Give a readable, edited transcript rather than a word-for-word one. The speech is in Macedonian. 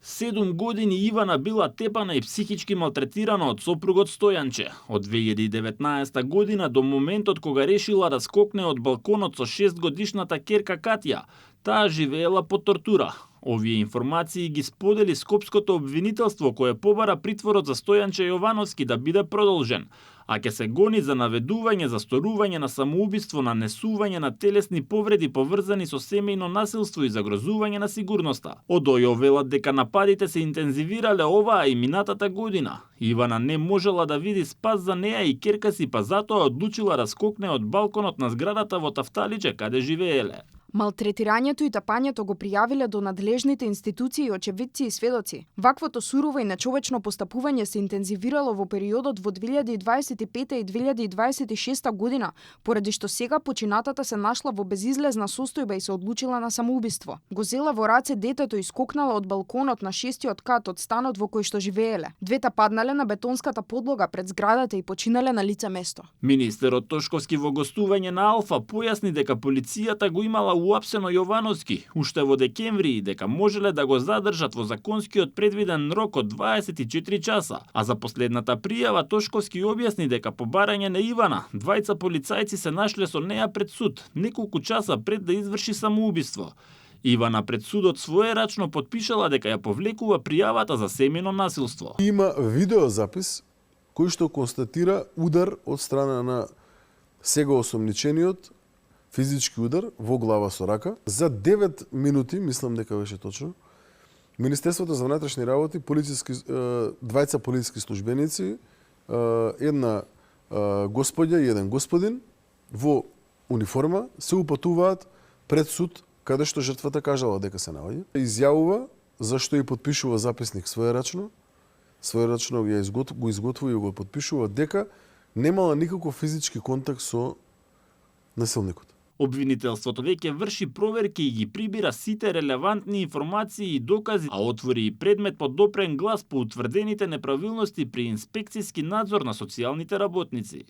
7 години Ивана била тепана и психички малтретирана од сопругот Стојанче. Од 2019 година до моментот кога решила да скокне од балконот со 6-годишната ќерка Катја, таа живеела под тортура. Овие информации ги сподели Скопското обвинителство кое побара притворот за Стојанче Јовановски да биде продолжен, а ќе се гони за наведување за сторување на самоубиство, нанесување на телесни повреди поврзани со семејно насилство и загрозување на сигурноста. Од ОЈО велат дека нападите се интензивирале оваа и минатата година. Ивана не можела да види спас за неа и ќерка си, па затоа одлучила да скокне од балконот на зградата во Тафталиџе каде живееле. Малтретирањето и тапањето го пријавиле до надлежните институции, очевидци и сведоци. Ваквото сурово и нечовечно постапување се интензивирало во периодот во 2025 и 2026 година, поради што сега починатата се нашла во безизлезна состојба и се одлучила на самоубиство. Го зела во раце детето и скокнала од балконот на 6-тиот кат од станот во кој што живееле. Двете паднале на бетонската подлога пред зградата и починале на лице место. Министерот Тошковски во гостување на Алфа појасни дека полицијата го имала уапсено Јовановски уште во декември и дека можеле да го задржат во законскиот предвиден рок од 24 часа. А за последната пријава Тошковски објасни дека по барање на Ивана, двајца полицајци се нашле со неа пред суд, неколку часа пред да изврши самоубиство. Ивана пред судот своерачно потпишала дека ја повлекува пријавата за семејно насилство. Има видеозапис кој што констатира удар од страна на сега осомничениот, физички удар во глава со рака. За 9 минути, мислам дека беше точно, Министерството за внатрешни работи, двајца полициски службеници, една господја и еден господин во униформа се упатуваат пред суд каде што жртвата кажала дека се наоѓа. Изјавува зашто и потпишува записник своерачно го изготвува и го потпишува дека немала никаков физички контакт со насилникот. Обвинителството веќе врши проверки и ги прибира сите релевантни информации и докази, а отвори и предмет под допрен глас по утврдените неправилности при инспекцијски надзор на социјалните работници.